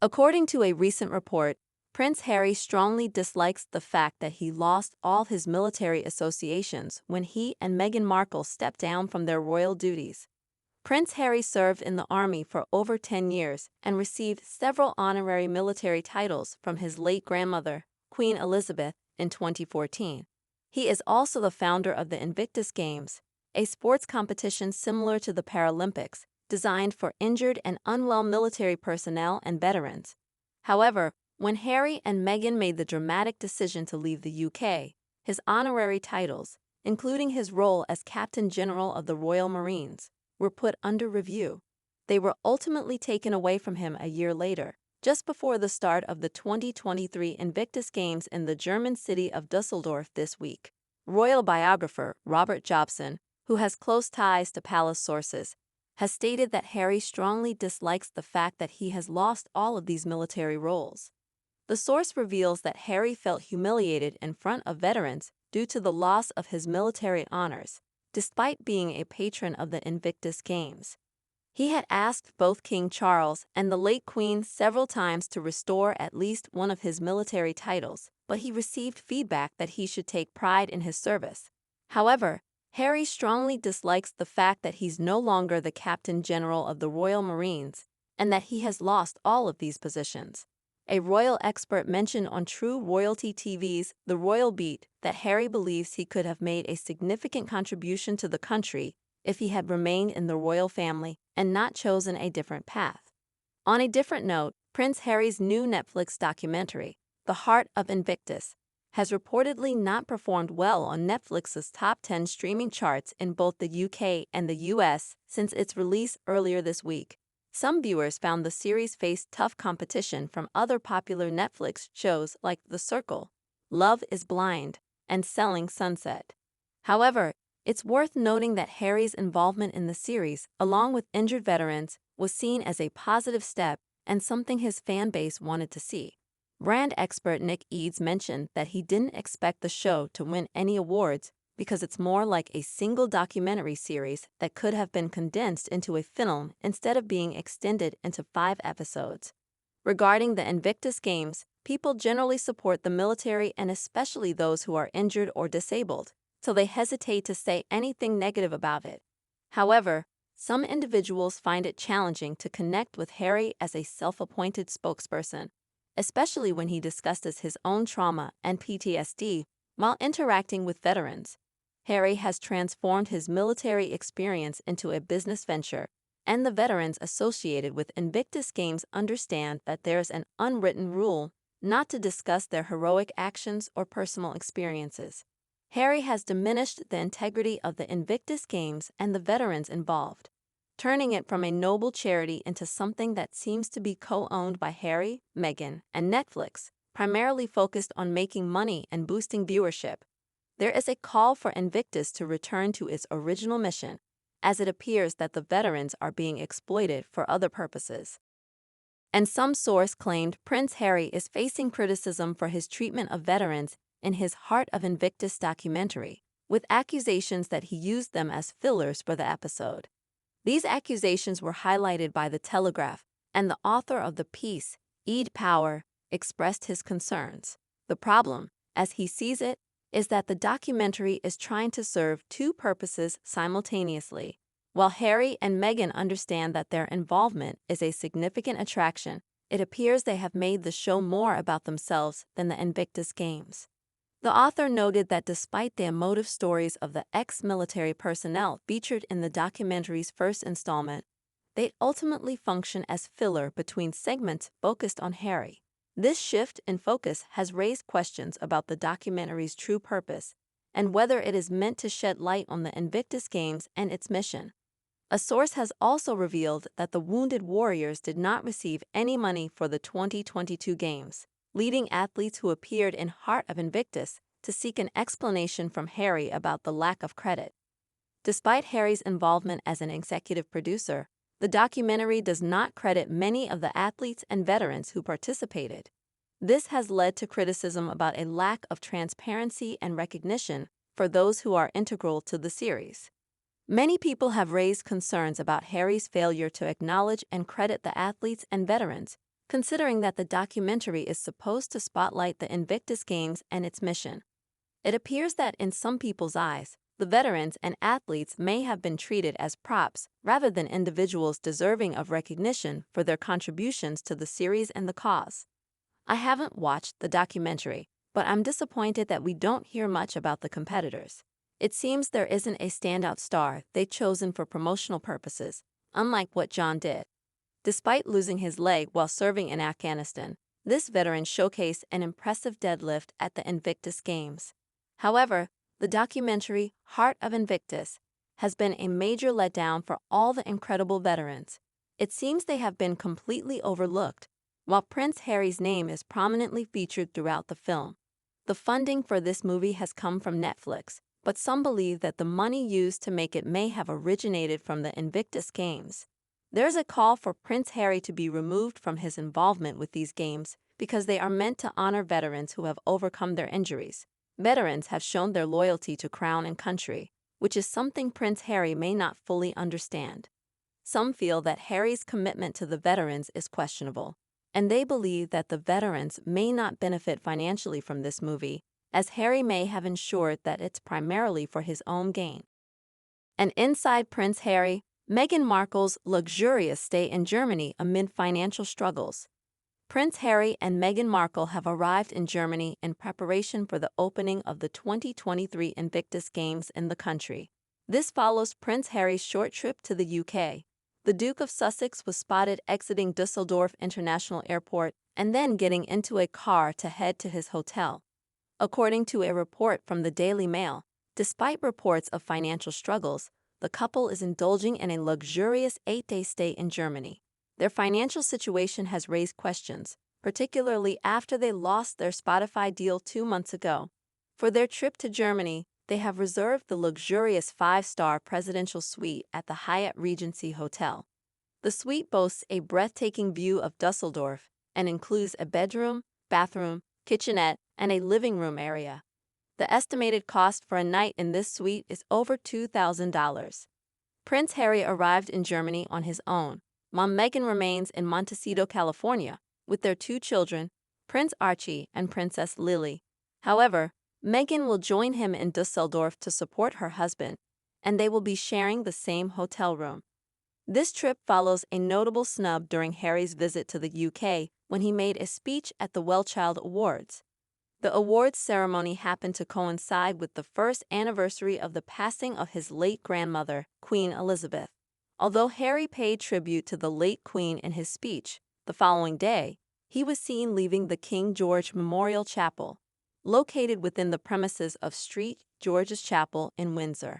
According to a recent report, Prince Harry strongly dislikes the fact that he lost all his military associations when he and Meghan Markle stepped down from their royal duties. Prince Harry served in the army for over 10 years and received several honorary military titles from his late grandmother, Queen Elizabeth, in 2014. He is also the founder of the Invictus Games, a sports competition similar to the Paralympics, designed for injured and unwell military personnel and veterans. However, when Harry and Meghan made the dramatic decision to leave the UK, his honorary titles, including his role as Captain General of the Royal Marines, were put under review. They were ultimately taken away from him a year later, just before the start of the 2023 Invictus Games in the German city of Dusseldorf this week. Royal biographer Robert Jobson, who has close ties to palace sources, has stated that Harry strongly dislikes the fact that he has lost all of these military roles. The source reveals that Harry felt humiliated in front of veterans due to the loss of his military honors, despite being a patron of the Invictus Games. He had asked both King Charles and the late Queen several times to restore at least one of his military titles, but he received feedback that he should take pride in his service. However, Harry strongly dislikes the fact that he's no longer the Captain General of the Royal Marines and that he has lost all of these positions. A royal expert mentioned on True Royalty TV's The Royal Beat that Harry believes he could have made a significant contribution to the country if he had remained in the royal family and not chosen a different path. On a different note, Prince Harry's new Netflix documentary, The Heart of Invictus, has reportedly not performed well on Netflix's top 10 streaming charts in both the UK and the US since its release earlier this week. Some viewers found the series faced tough competition from other popular Netflix shows like The Circle, Love is Blind, and Selling Sunset. However, it's worth noting that Harry's involvement in the series, along with injured veterans, was seen as a positive step and something his fan base wanted to see. Brand expert Nick Eads mentioned that he didn't expect the show to win any awards because it's more like a single documentary series that could have been condensed into a film instead of being extended into 5 episodes. Regarding the Invictus Games, people generally support the military and especially those who are injured or disabled, so they hesitate to say anything negative about it. However, some individuals find it challenging to connect with Harry as a self-appointed spokesperson, especially when he discusses his own trauma and PTSD while interacting with veterans. Harry has transformed his military experience into a business venture, and the veterans associated with Invictus Games understand that there's an unwritten rule not to discuss their heroic actions or personal experiences. Harry has diminished the integrity of the Invictus Games and the veterans involved, turning it from a noble charity into something that seems to be co-owned by Harry, Meghan, and Netflix, primarily focused on making money and boosting viewership. There is a call for Invictus to return to its original mission, as it appears that the veterans are being exploited for other purposes. And some source claimed Prince Harry is facing criticism for his treatment of veterans in his Heart of Invictus documentary, with accusations that he used them as fillers for the episode. These accusations were highlighted by The Telegraph, and the author of the piece, Ed Power, expressed his concerns. The problem, as he sees it, is that the documentary is trying to serve 2 purposes simultaneously. While Harry and Meghan understand that their involvement is a significant attraction, it appears they have made the show more about themselves than the Invictus Games. The author noted that despite the emotive stories of the ex-military personnel featured in the documentary's first installment, they ultimately function as filler between segments focused on Harry. This shift in focus has raised questions about the documentary's true purpose and whether it is meant to shed light on the Invictus Games and its mission. A source has also revealed that the Wounded Warriors did not receive any money for the 2022 Games, leading athletes who appeared in Heart of Invictus to seek an explanation from Harry about the lack of credit. Despite Harry's involvement as an executive producer, the documentary does not credit many of the athletes and veterans who participated. This has led to criticism about a lack of transparency and recognition for those who are integral to the series. Many people have raised concerns about Harry's failure to acknowledge and credit the athletes and veterans considering that the documentary is supposed to spotlight the Invictus Games and its mission. It appears that in some people's eyes, the veterans and athletes may have been treated as props rather than individuals deserving of recognition for their contributions to the series and the cause. I haven't watched the documentary, but I'm disappointed that we don't hear much about the competitors. It seems there isn't a standout star they've chosen for promotional purposes, unlike what John did. Despite losing his leg while serving in Afghanistan, this veteran showcased an impressive deadlift at the Invictus Games. However, the documentary, Heart of Invictus, has been a major letdown for all the incredible veterans. It seems they have been completely overlooked, while Prince Harry's name is prominently featured throughout the film. The funding for this movie has come from Netflix, but some believe that the money used to make it may have originated from the Invictus Games. There's a call for Prince Harry to be removed from his involvement with these games because they are meant to honor veterans who have overcome their injuries. Veterans have shown their loyalty to crown and country, which is something Prince Harry may not fully understand. Some feel that Harry's commitment to the veterans is questionable, and they believe that the veterans may not benefit financially from this movie, as Harry may have ensured that it's primarily for his own gain. And inside Prince Harry, Meghan Markle's luxurious stay in Germany amid financial struggles. Prince Harry and Meghan Markle have arrived in Germany in preparation for the opening of the 2023 Invictus Games in the country. This follows Prince Harry's short trip to the UK. The Duke of Sussex was spotted exiting Düsseldorf International Airport and then getting into a car to head to his hotel. According to a report from the Daily Mail, despite reports of financial struggles, the couple is indulging in a luxurious 8-day stay in Germany. Their financial situation has raised questions, particularly after they lost their Spotify deal 2 months ago. For their trip to Germany, they have reserved the luxurious 5-star presidential suite at the Hyatt Regency Hotel. The suite boasts a breathtaking view of Düsseldorf and includes a bedroom, bathroom, kitchenette, and a living room area. The estimated cost for a night in this suite is over $2,000. Prince Harry arrived in Germany on his own, while Meghan remains in Montecito, California, with their 2 children, Prince Archie and Princess Lily. However, Meghan will join him in Düsseldorf to support her husband, and they will be sharing the same hotel room. This trip follows a notable snub during Harry's visit to the UK when he made a speech at the Wellchild Awards. The awards ceremony happened to coincide with the first anniversary of the passing of his late grandmother, Queen Elizabeth. Although Harry paid tribute to the late Queen in his speech, the following day, he was seen leaving the King George Memorial Chapel, located within the premises of St. George's Chapel in Windsor.